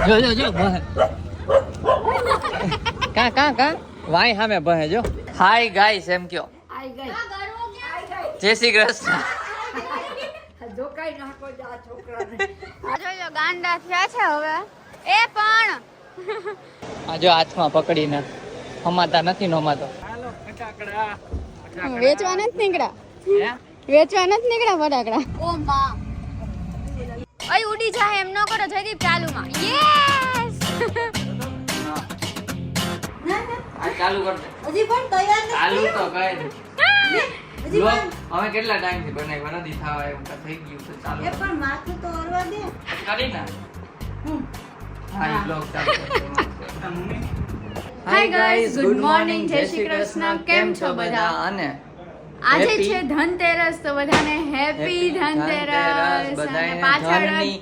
જો બહે કા વાય સામે બહે જો. હાય ગાઈસ એમ કયો. જય શ્રી કૃષ્ણ. ગાંડા થયા છે હવે એ પણ આ જો હાથમાં પકડીને હમાતા નથી નમાતો. વેચવા નથી નીકળ્યા ફટાકડા. ઓ માં અય ઉડી જાય એમ ન કરો જયદીપ ચાલુમાં. યસ આ ચાલુ કર દે. હજી પણ તૈયાર નથી. ચાલુ તો કહે દે. હજી લો પણ હવે કેટલા ટાઈમ થી બનાવ્યા નથી થાવા એવું તો થઈ ગયું છે ચાલુ. એ પણ માથું તો ઓરવા દે. કરી ના. હા ઈ બ્લોગ ચાલુ કર. હાય ગાઈસ ગુડ મોર્નિંગ જય શ્રી કૃષ્ણ. કેમ છો બધા? અને આજે છે ધનતેરસ તો બધાને હેપી ધનતેરસ. બધાને પાછળ ધનની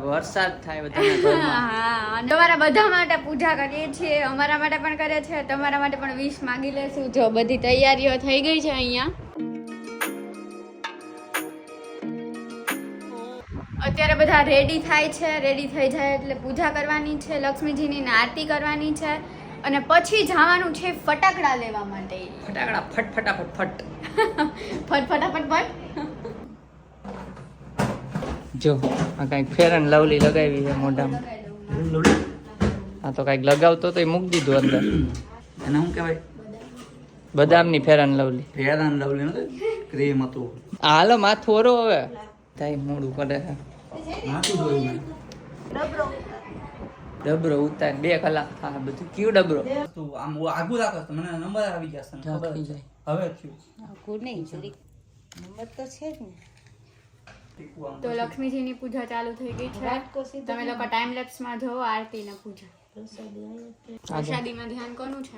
વરસાદ થાય બધાના ઘરમાં. હા અને તમારા બધા માટે પૂજા કરીએ છીએ, અમારા માટે પણ કરે છે, તમારા માટે પણ વિશ માંગી લેશું. જો બધી તૈયારીઓ થઈ ગઈ છે અહીંયા. અત્યારે બધા રેડી થાય છે. રેડી થઈ જાય એટલે પૂજા કરવાની છે, લક્ષ્મીજીની ને આરતી કરવાની છે અને પછી જવાનું છે ફટાકડા લેવા માટે. ફટાકડા ફટ ફટાફટ ફટ. ફટાફટ ફટ. જો આ કઈક ફેર એન્ડ લવલી લગાવી છે મોઢામાં. હા તો કઈક લગાવતો તો એ મૂકી દીધું અંદર. એને શું કહેવાય? બદામની fair and lovely. Fair and lovely નથી, ક્રીમ હતું. હાલો માથું ઓરો હવે થાય મોડું કરે છે. માથું ધોયું મેં. ડબરો ઉતાર 2 કલાક થાય બધું. કયું ડબરો? તું આમ આગું રાખો તો મને નંબર આવી જશે ને ખબર થઈ છે. જાય. હવે થયું. આખું નહીં જરીક નંબર તો છે જ ને. ટીકું આમ તો લક્ષ્મીજીની પૂજા ચાલુ થઈ ગઈ છે. તમે લોકો ટાઈમ લેપ્સ માં જોવો આરતી ને પૂજા. પ્રસાદીમાં ધ્યાન કોનું છે?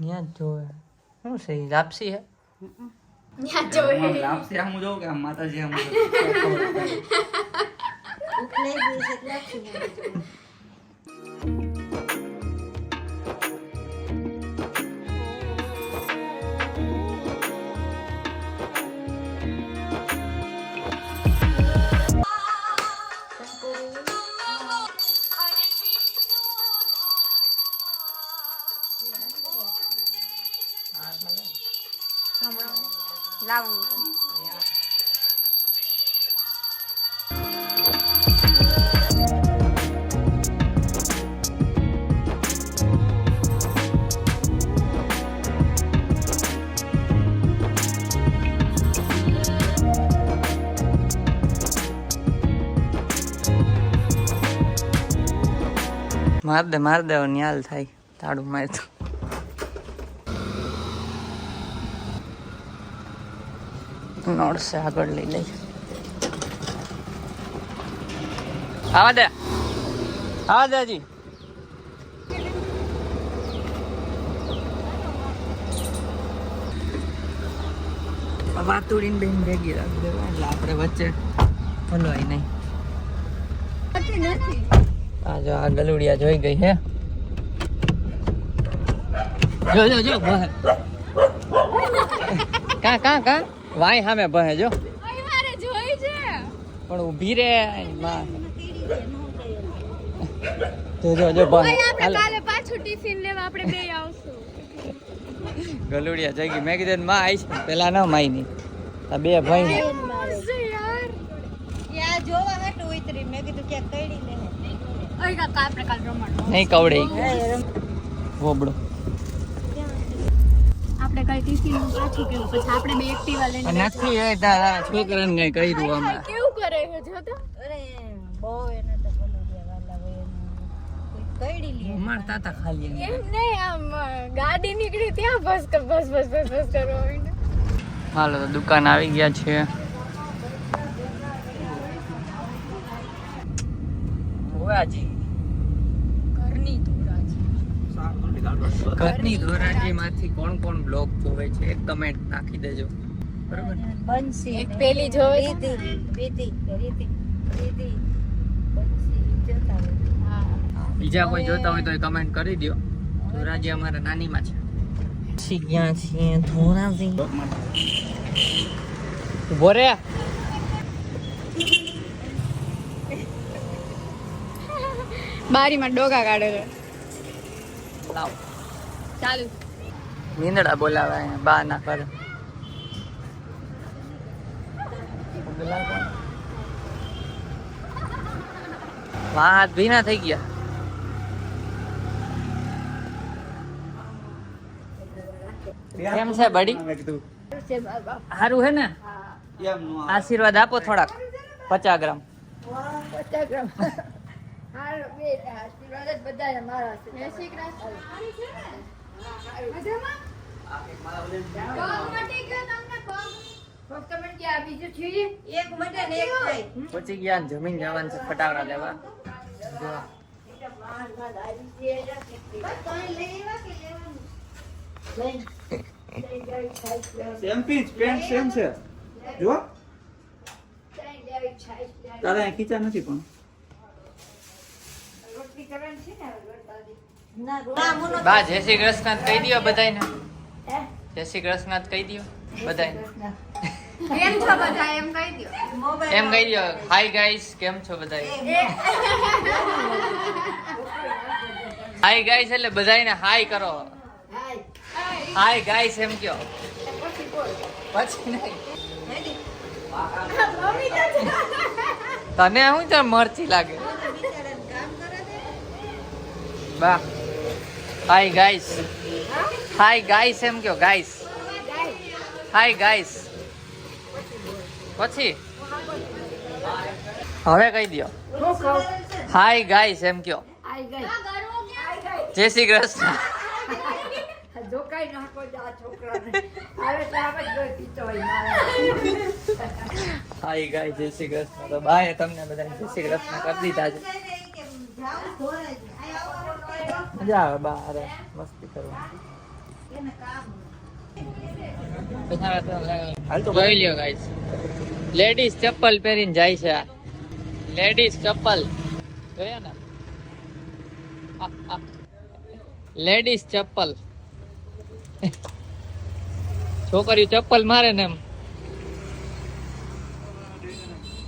ત્યાં જ જોવે શું છે ઈ લાપસી હે. ત્યાં જોવે. આમ લાપસી આમ જોઉં કે આમ માતાજી આમ ખબર પડે. ભૂખ લઈ ગઈ છે એટલે આખું નહીં. લાવો માર દે ન્યાલ થાય તાળું માર તો. નોડશે આગળ લઈ લઈ. આવા દે હજી. વાતુડીને બેન ભેગી રાખી દેવા એટલે આપણે વચ્ચે હલવાય નહીં. આ જો આ ગલુડિયા જોઈ ગઈ હે. જો બહે કા વાય સામે બહે જો. જોઈ છે પણ ઊભી રે માં. જો બહે. કાલે પાછું ટિફિન લેવા આપણે બે આવશું. ગલુડિયા જઈ ગઈ. મેં કીધું માં આવીશ પેલા ના માઈ ની આ બે ભાઈ યાર યા જોવા હાટું ઉતરી મેં કીધું ક્યાંક કઈડી લે. ઓય કાકા આપણે કાલ રમણ નહીં કવડે વોબડો. આપણે કાલ ટિફિન પાછું કેવું પછી આપણે બે એક્ટિવા લઈને નથી એ તારા છોકરાને કઈ કર્યું અમે. કેવું કરે છે જો તો. અરે બહુ એને તો બોલું દે વાલા હોય એને કોઈ કઈડી લે. અમાર તાતા ખાલી એમ નહીં આમ ગાડી નીકળી ત્યાં બસ કરવા માંડ્યા. હાલો તો દુકાન આવી ગયા છે. ધોરાજી ઘરની ધોરાજી માંથી કોણ બ્લોગ જોવે છે એક કમેન્ટ નાખી દેજો બરોબર. બંસી એક પેલી જોવે છે. રીતિ બંસી જોતા હોય. બીજા કોઈ જોતા હોય તો એ કમેન્ટ કરી દો. ધોરાજી અમારા નાનીમાં છે. ગયા છીએ ધોરાજી. ઉભો રે બારીમાં ડોકા કાઢે છે. લાવ ચાલુ. નીંદડા બોલાવે અહીંયા બા ના કરે. વાહ હાથ ભીના થઈ ગયા. કેમ છે બડી? સારું હે ને? આશીર્વાદ આપો થોડાક 50 ગ્રામ. પછી ગયા ને જમીન જવાનું છે ફટાકડા લેવા. જો સેમ પીચ પેન્ટ સેમ છે જો તારે અહીં ખીચા નથી પણ બા જય શ્રી કૃષ્ણ કહી દો બધાને. જય શ્રી કૃષ્ણ કહી દો બધાને. કેમ છો બધા એમ કહી દો. એમ કહી દો હાય ગાઈસ કેમ છો બધા. હાય ગાઈસ એટલે બધાને હાય કરો. હાય ગાઈસ એમ કયો. પછી નહીં તને શું છે મરચી લાગે બા. Hi guys. હાય ગાઈસ એમ કયો ગાઈસ. હાય ગાઈસ પછી હવે કહી દો હાય ગાઈસ એમ કયો. જય શ્રી કૃષ્ણ. હાય ગાઈસ જય શ્રી કૃષ્ણ. તો બાય તમને બધાને જય શ્રી કૃષ્ણ કરી દીધા છે. મજા આવે બા અરે મસ્તી કરવાની. જોઈ લ્યો ગાઈસ લેડીઝ ચપ્પલ પહેરીને જાય છે. લેડીઝ ચપ્પલ જોયા ને. લેડીઝ ચપ્પલ. છોકરીઓ ચપ્પલ મારે ને એમ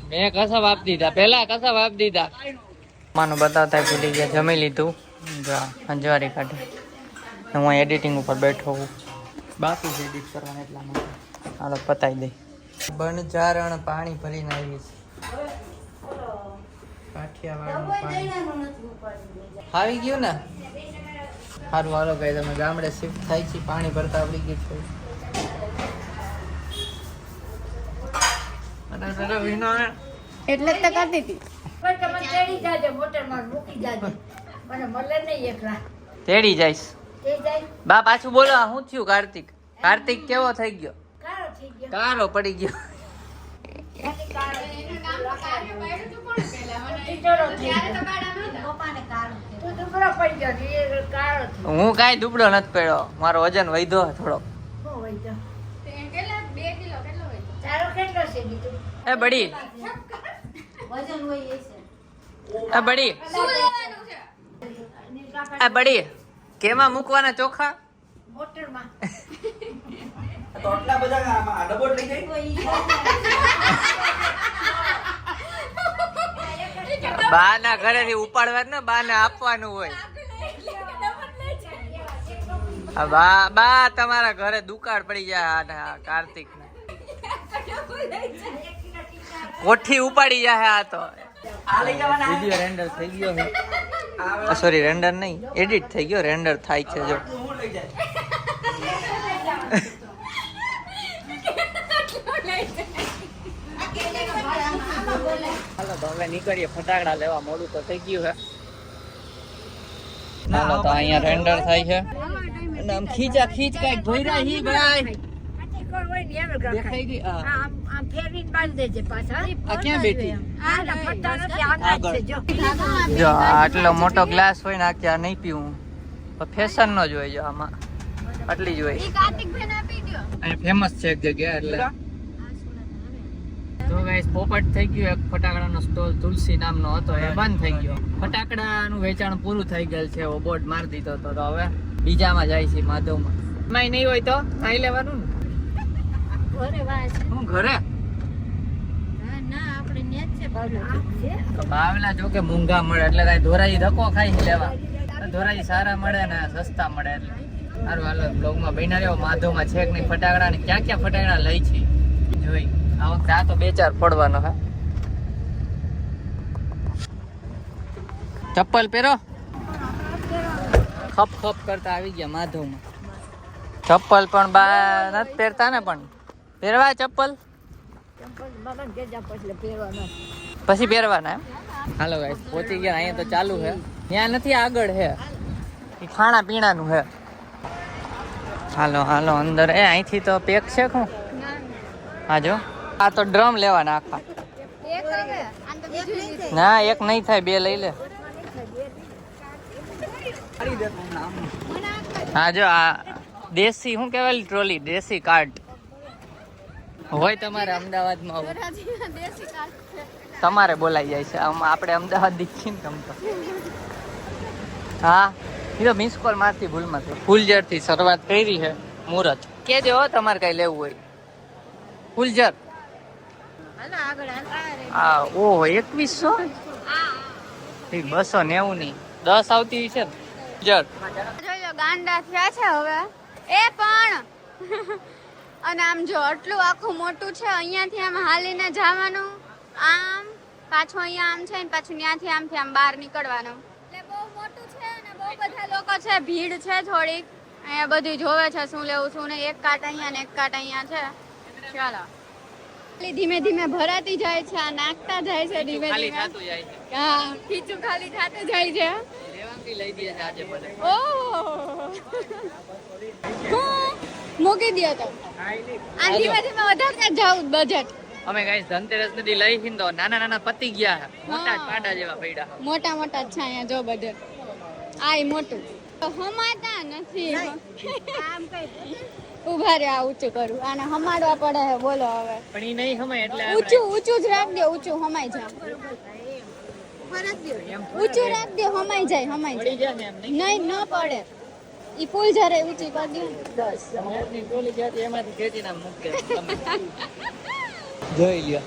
મેં કસબ આપી દીધા. પેલા કસબ આપી દીધા. માનું બતાવતા ભૂલી ગયા. જમી લીધું. અંજવારી કાઢે. હું એડિટિંગ ઉપર બેઠો હું. બાકી છે એડિટ કરવાનું એટલા માટે. હાલો પતાવી દઈ. બણજારણ પાણી ભરીને આવી છે. કાઠિયાવાડનું પાણી આવી ગયું ને. સારું હાલો ભાઈ તમે ગામડે શિફ્ટ થાય છે. પાણી ભરતા આવડી ગયું છે. એટલે જ તો કરતી હતી. તેડી જઈશ. બા પાછું બોલો શું થયું કાર્તિક? કાર્તિક કેવો થઈ ગયો? કારો પડી ગયો. હું કાંઈ દુબળો નથી પડ્યો. મારો વજન વધ્યો થોડો. એ બડી એ બડી એ બડી કેમાં મૂકવાના ચોખા? તો આટલા બધા આમાં ડબોટ લઈ જાય. બા ના ઘરેથી ઉપાડવા ને બા ને આપવાનું હોય. બા બા તમારા ઘરે દુકાળ પડી જાય કાર્તિક ને કોઠી ઉપાડી જાય. આ તો વિડિયો રેન્ડર થઈ ગયો છે. સોરી રેન્ડર નહીં એડિટ થઈ ગયો. રેન્ડર થાય છે જો. હાલો તો હવે નીકળીએ ફટાકડા લેવા. મોડું તો થઈ ગયું છે. હાલો તો અહીંયા રેન્ડર થાય છે. અને આમ ખીચા ખીચ કઈક ભર્યા હી ભાઈ દેખાઈ ગઈ. આ ક્યાં બેઠી? જો આટલો મોટો ગ્લાસ હોય ને આ ક્યાં નહીં પીવું. ફેશન નો જ હોય. જો આમાં આટલી જ હોય. અહીંયા ફેમસ છે એક જગ્યા એટલે. તો ગાઈસ પોપટ થઈ ગયું. એક ફટાકડાનો સ્ટોલ તુલસી નામનો હતો એ બંધ થઈ ગયો. ફટાકડાનું વેચાણ પૂરું થઈ ગયેલ છે. એવો બોર્ડ મારી દીધો હતો. તો હવે બીજામાં જાય છે માધવમાં. એમાંય નહીં હોય તો ખાઈ લેવાનું ને. હું ઘરે ભાવના જો કે મૂંઘા મળે એટલે કઈ ધોરાજી ધક્કો ખાઈ લેવા. ધોરાજી સારા મળે ને સસ્તા મળે એટલે સારું. હાલો બ્લોગમાં બન્યા રહ્યો. માધવમાં છેક નહીં ફટાકડા ને ક્યાં ક્યાં ફટાકડા લઈ છે જોઈ. આ વખતે આ તો 2-4 ફોડવાનો હે. ચપ્પલ પહેરો. ખપ ખપ કરતા આવી ગયા માધવમાં. ચપ્પલ પણ બા નથી પહેરતા ને, પણ પહેરવા ચપ્પલ પછી પહેરવાના એમ. હાલો ગાઈસ પહોંચી ગયા. અહીંયા તો ચાલુ છે, ત્યાં નથી, આગળ છે. એ ખાણા પીણાનું છે. હાલો હાલો અંદર. એ અહીંથી તો પેક છે શું? હા જો આ તો ડ્રમ લેવાના આખા. ના એક નહીં થાય, 2 લઈ લે. હા જો આ દેશી શું કહેવાય ટ્રોલી, દેશી કાર્ડ હોય તમારે અમદાવાદમાં તમારે બોલાઈ જાય છે. આપણે અમદાવાદ દીખી ને તમ તો. હા એ તો મિસ કોલ મારથી ભૂલમાં થઈ. ફૂલઝરથી શરૂઆત કરી છે. મુહૂર્ત કેજો તમારે કઈ લેવું હોય. ફૂલઝર હા ઓહો 2100 290 ની 10 આવતી છે જર. જોજો ગાંડા થયા છે હવે એ પણ. અને આમ જો આટલું આખું મોટું છે, અહીંયાથી આમ હાલીને જવાનું, આમ પાછું અહીંયા આમ છે ને પાછું ત્યાંથી આમથી આમ બહાર નીકળવાનું. એટલે બહુ મોટું છે અને બહુ બધા લોકો છે, ભીડ છે થોડીક. અહીંયા બધું જોવે છે શું લેવું શું નહીં. એક કાટ અહીંયા ને એક કાટ અહીંયા છે. ચાલો ધીમે ધીમે ભરાતી જાય છે, આ નાખતા જાય છે ધીમે ધીમે. હા ખીચું ખાલી થતું જાય છે. મૂકી દો તો આ ધીમે ધીમે વધારતા જાવ બજેટ. અમે ગાઈસ ધનતેરસ નદી લઈ હિંદો નાના નાના પતી ગયા. મોટા પાડા જેવા પૈડા. મોટા મોટા છે અહીંયા જો બજેટ. આ મોટું હમાતા નથી. ઉભા રે આ ઊંચું કરું. આને હમાડવા પડે છે. બોલો હવે પણ ઈ નહીં હમાય એટલે ઊંચું ઊંચું જ રાખ દે. ઊંચું હમાઈ જા. ઊંચું રાખ દે. હમાઈ જાય હમાઈ જાય. નહીં ન પડે. ઈ ફૂલ જરે ઊંચી કરી દે. 10 મોટની ટોલી જાતી એમાંથી ખેતી ના મૂકે. જોઈ લ્યો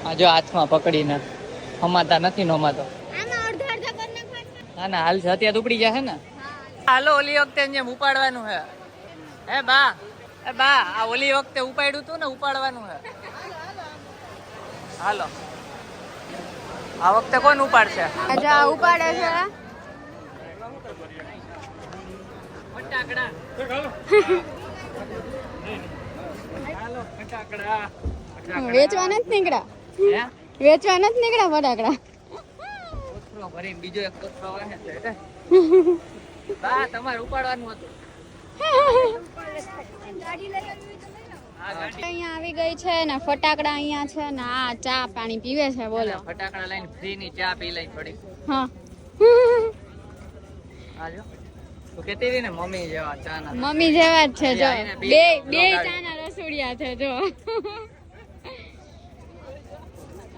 આ જો હાથમાં પકડીને હમાતા નથી નો હમાતો. આમાં અડધા અડધા કરી નાખવાના. ના ના હાલ છે અત્યારે ઉપડી જશે ને. હાલો ઓલી વખતે જેમ ઉપાડવાનું હે. હે બા એ બા આ ઓલી વખતે ઉપાડ્યું તું ને ઉપાડવાનું હે. હાલો આ વખતે કોણ ઉપાડશે? જા ઉપાડે છે. ફટાકડા હાલો ફટાકડા વેચવા નથી નીકળ્યા. હે વેચવા નથી નીકળ્યા ફટાકડા. કોથળો ભરીને બીજો એક કોથળો વાહે છે. બા તમારે ઉપાડવાનું હતું. અહીંયા આવી ગઈ છે ને ફટાકડા અહીંયા છે ને આ ચા પાણી પીવે છે. બોલો ફટાકડા લઈને ફ્રી ની ચા પી લઈ થોડી. હા હાલો તો કેતી હતી ને મમ્મી જેવા ચા ના. મમ્મી જેવા જ છે જો. બે ચા ના રસોડિયા છે જો.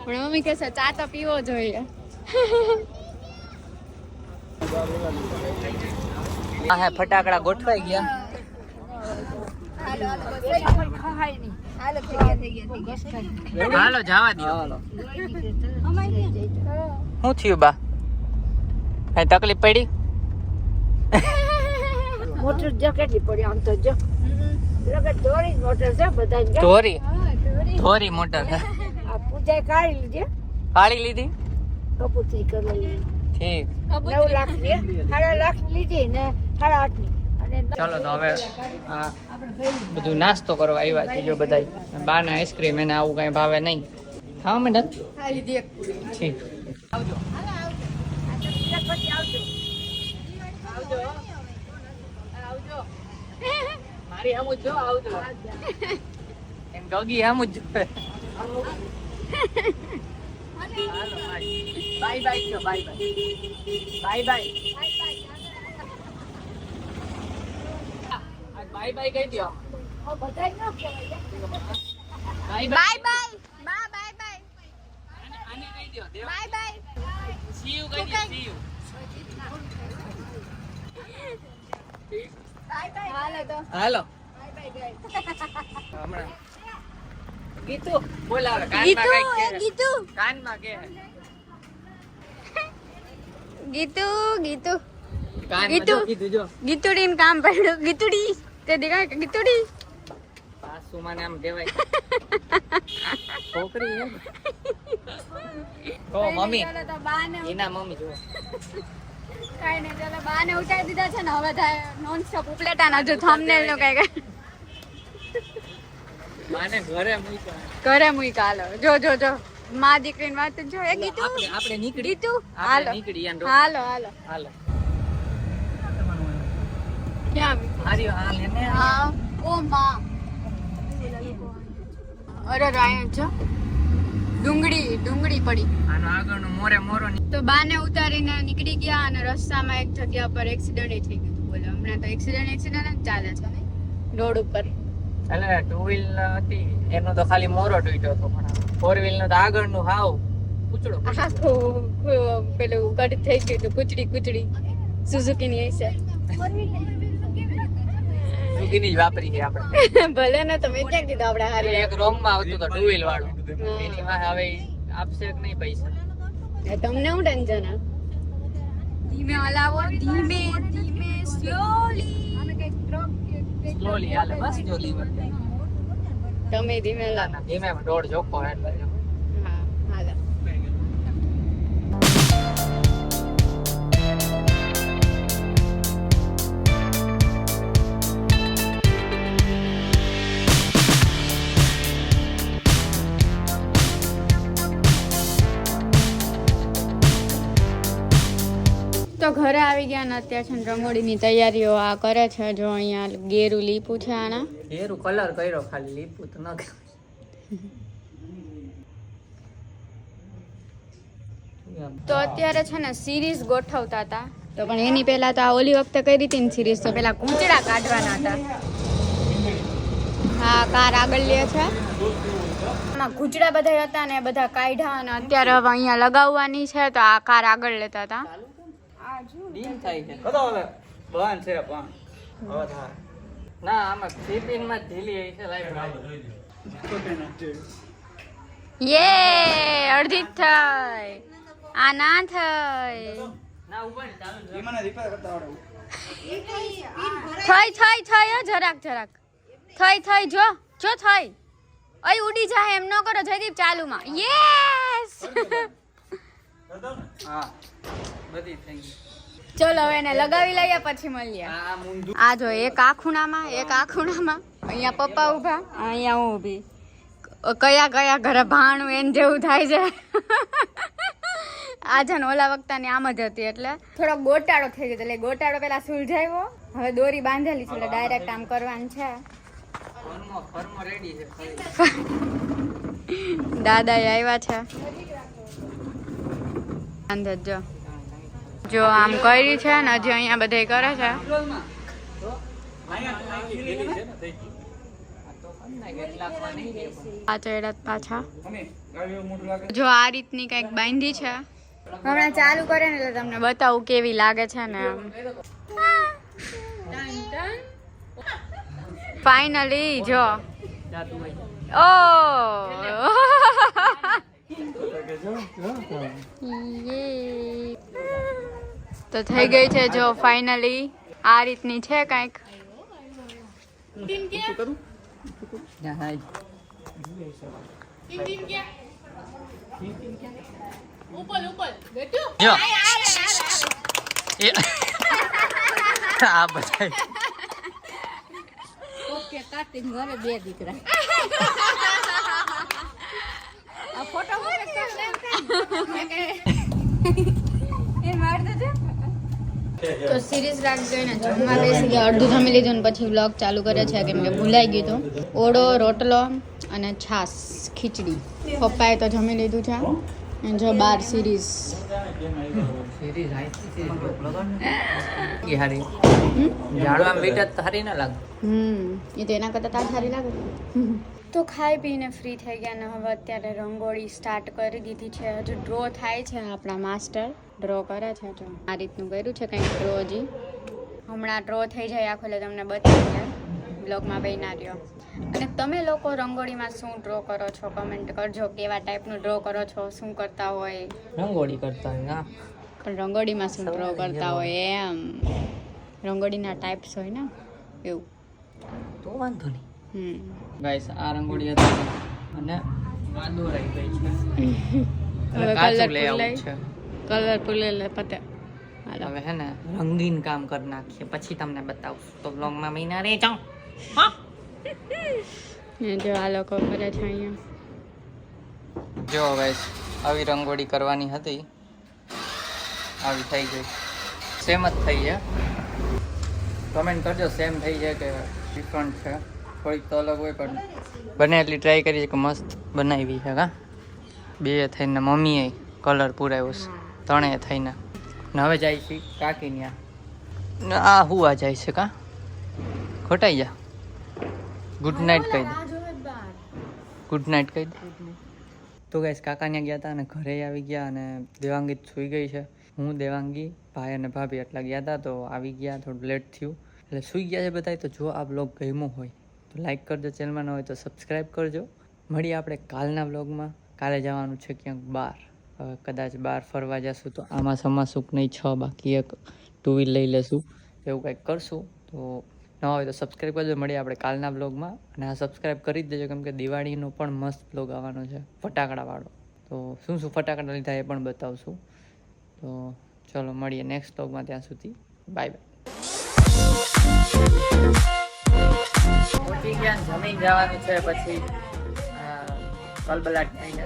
પણ મમ્મી કહે છે ચા તો પીવો જોઈએ. હા હે ફટાકડા ગોઠવાઈ ગયા. હાલો જવા દો. શું થયું બા? કઈ તકલીફ પડી? મોટર જો કેટલી પડી આમ તો જો. ધોરી મોટર છે બધા. ધોરી ધોરી મોટર છે. આ પૂજા કાઢી લીધી. કાઢી લીધી. કપૂતરી કરી લીધી. ઠીક 9 લાખ ની 8.5 લાખ લીધી ને 8.5 ની. અને ચાલો તો હવે આ બધું નાસ્તો કરવા આવ્યા છે જો બધા. બાને આઈસ્ક્રીમ એને આવું કઈ ભાવે નહીં. ખાવા માંડે ઠીક. આવજો મારી આમ જો આવજો. એમ ગગી આમ જ જોવે. બાય બાય જો bye bye bye bye bye કહી દો. બધા ન કહેવાય. બાય બાય બાય બા બાય બાય આને કહી દો. Bye bye. સી યુ કહી દો. C you. હાલો તો હાલો બાય બાય હમણાં ગીતુ બોલ આવે ગીતુ કાનમાં એ કઈ ગીતુ કાનમાં કે ગીતુ ગીતુ કાનમાં ગીતુ. જો કીધું જો ગીતુડી ને કામ પડ્યું ગીતુડી તે દેખાય કે ગીતુડી સાસુ માને આમ કહેવાય છોકરી હે ઓ મમ્મી ચાલો તો બાને એના મમ્મી જો કાઈ નહીં ચાલો બાને ઉઠાડી દીધા છે ને હવે થાય નોન સ્ટોપ ઉપલેટા ના જો થંબનેલ નો કઈ માને ઘરે મૂક્યા ઘરે મુઈ કાલો જો જો જો માં દીકરીની વાત જો એ ગીતુ આપણે નીકળી ગીતુ આપણે હાલો નીકળી યાર હાલો હાલો હાલો ક્યાં હારી હાલ એને હા ઓ માં અરે રાય જો ડુંગળી પડી આનો આગળનો મોરે મોરો તો બાને ઉતારીને નીકળી ગયા અને રસ્તામાં એક જગ્યા પર એક્સિડન્ટ થઈ ગયું બોલો હમણાં તો એક્સિડન્ટ જ ચાલે છે ને રોડ ઉપર એટલે ટુ વ્હીલ હતી એનો તો ખાલી મોરો તૂટ્યો હતો પણ ફોર વ્હીલ નો તો આગળનું હાવ કૂચડો આખું પેલું કટ થઈ ગયું હતું કુચડી સુઝુકી ની હશે સુગીની જ વાપરી છે આપણે ભલે ને તમે ક્યાં કીધું આપણે હારી એક રોંગ માં આવતું તો ટુ વ્હીલ વાળું એની માં હવે આપશે કે નહીં પૈસા તમને હું ટેન્શન ધીમે હલાવો ધીમે સ્લોલી સ્લોલી હાલે બસ જો લીવર તમે ધીમે હલાવો ધીમે દોડ જોકો એટલે હા હાલો તો ઘરે આવી ગયા ને અત્યારે છે ને રંગોળીની તૈયારીઓ આ કરે છે જો અહીંયા ગેરું લીપું છે આના એરું કલર કર્યો ખાલી લીપું તો ન તો અત્યારે છે ને સિરીઝ ગોઠવતા હતા તો પણ એની પહેલા તો આ ઓલી વખતે કરી હતી ને સિરીઝ તો પેલા કૂંચડા કાઢવાના હતા હા કાર આગળ લે છે આમાં કૂંચડા બધા હતા ને બધા કાઢ્યા અને અત્યારે હવે અહીંયા લગાવવાની છે તો આ કાર આગળ લેતા હતા ડીમ થાય છે કદો હવે બંધ છે પણ હવે થાય ના આમાં સીપિન માં ઢીલી હઈ છે લાઈવ યે અડધી જ થઈ આ ના થઈ ના ઉપર ચાલુ એ મને રિપેર કરતા આવડે થઈ હો જરાક થઈ જો થઈ અય ઉડી જાય એમ ન કરો જયદીપ ચાલુમાં યસ હા બધી થઈ ગઈ ચલો હવે એને લગાવી લઈએ પછી મળીએ આ મુંડુ આ જો એક આ ખૂણામાં અહીંયા પપ્પા ઊભા અહીંયા હું ઊભી કયા ઘરે ભાણું એને જેવું થાય છે આ છે ને ઓલા વખતાની આમ જ હતી એટલે થોડોક ગોટાળો થઈ ગયો એટલે ગોટાળો પેલા સુલઝાવ્યો હવે દોરી બાંધેલી છે એટલે ડાયરેક્ટ આમ કરવાનું છે ફર્મો રેડી છે દાદા આવ્યા છે બાંધે જો આમ કરી છે ને હજી અહીંયા બધે કરે છે આ ચડત પાછા જો આ રીતની કઈક બાંધી છે હમણાં ચાલુ કરે ને એટલે તમને બતાવું કેવી લાગે છે ને આમ ફાઇનલી જો ઓ તો થઈ ગઈ છે જો ફાઇનલી આ રીતની છે કઈક જો આ બધા ઓકે કાર્તિક ઘરે બે દીકરા આ ફોટો તો સિરીઝ રાખજો ને જમવા બેસી ગયા અડધું જમી લીધું ને પછી વ્લોગ ચાલુ કરે છે કેમ કે ભૂલાઈ ગયું હતું ઓળો રોટલો અને છાસ ખીચડી પપ્પાએ તો જમી લીધું છે અને જો બાર સિરીઝ સિરીઝ આઈ હારી જાડવા બેટા તારી ના લાગે એ તો એના કરતાં તાર સારી લાગે તો ખાઈ પીને ફ્રી થઈ ગયા ને હવે અત્યારે રંગોળી સ્ટાર્ટ કરી દીધી છે હજુ ડ્રો થાય છે આપણા માસ્ટર ડ્રો કરે છે જો આ રીતનું કર્યું છે કંઈક ડ્રો હજી હમણાં ડ્રો થઈ જાય આખો એટલે તમને બતાવીએ બ્લોગમાં બન્યા રહ્યો. અને તમે લોકો રંગોળીમાં શું ડ્રો કરો છો કમેન્ટ કરજો. કેવા ટાઈપનું ડ્રો કરો છો, શું કરતા હોય. રંગોળી કરતા હોય હા. પણ રંગોળીમાં શું ડ્રો કરતા હોય એમ. રંગોળીના ટાઈપ્સ હોય ને એવું. તો વાંધો નહીં. ગાઈસ આ રંગોળી હતી અને આ દોરાઈ ગઈ છે. હવે કાચું લઈ આવું છે. કલરફુલ લે પતે. હવે હે ને રંગીન કામ કરી નાખીએ પછી તમને બતાવશું તો બ્લોગમાં મહિના રહેજો. જો આ લોકો કરે છે અહીંયા. જો ગાઈસ આવી રંગોળી કરવાની હતી, આવી થઈ ગઈ. સેમ જ થઈ છે. કમેન્ટ કરજો સેમ થઈ છે કે ડિફરન્ટ છે. થોડીક તો અલગ હોય પણ બને એટલી ટ્રાય કરી કે મસ્ત બનાવી છે કા. બે થઈને મમ્મીએ કલર પુરાવ્યો છે, ત્રણેય થઈને. ને હવે જાય છે કાકી ત્યાં. આ હુવા જાય છે કા. ખોટાઈ જા. ગુડ નાઇટ કહી દે. ગુડ નાઇટ કહી દે. તો ગાઈસ કાકા ત્યાં ગયા હતા અને ઘરે આવી ગયા અને દેવાંગી સૂઈ ગઈ છે. હું દેવાંગી ભાઈ અને ભાભી એટલા ગયા હતા તો આવી ગયા. થોડું લેટ થયું એટલે સૂઈ ગયા છે બધા. તો જો આ બ્લોગ ગમ્યો હોય તો લાઈક કરજો, ચેનલમાં ન હોય તો સબસ્ક્રાઈબ કરજો. મળીએ આપણે કાલના બ્લોગમાં. કાલે જવાનું છે ક્યાંક બહાર. હવે કદાચ બહાર ફરવા જશું તો આમાં સમાસુક નહીં 6 બાકી એક 2 વ્હીલ લઈ લેશું, એવું કંઈક કરશું. તો ન હોય તો સબસ્ક્રાઈબ કરજો. મળીએ આપણે કાલના બ્લોગમાં. અને આ સબસ્ક્રાઈબ કરી જ દેજો કેમ કે દિવાળીનો પણ મસ્ત બ્લોગ આવવાનો છે ફટાકડાવાળો. તો શું શું ફટાકડા લીધા એ પણ બતાવશું. તો ચલો મળીએ નેક્સ્ટ બ્લોગમાં. ત્યાં સુધી બાય બાય. પહોંચી ગયા, જમીન જવાનું છે પછી કલબલાટ થઈને.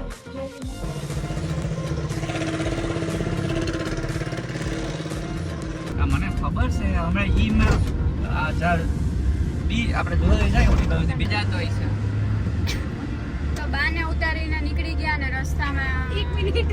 મને ખબર છે હમણાં ઈમાં આ ઝાડ બી આપણે જોઈ જાય ઓલી બાજુથી બીજા તો હોય છે. તો બાને ઉતારીને નીકળી ગયા ને રસ્તામાં 1 મિનિટ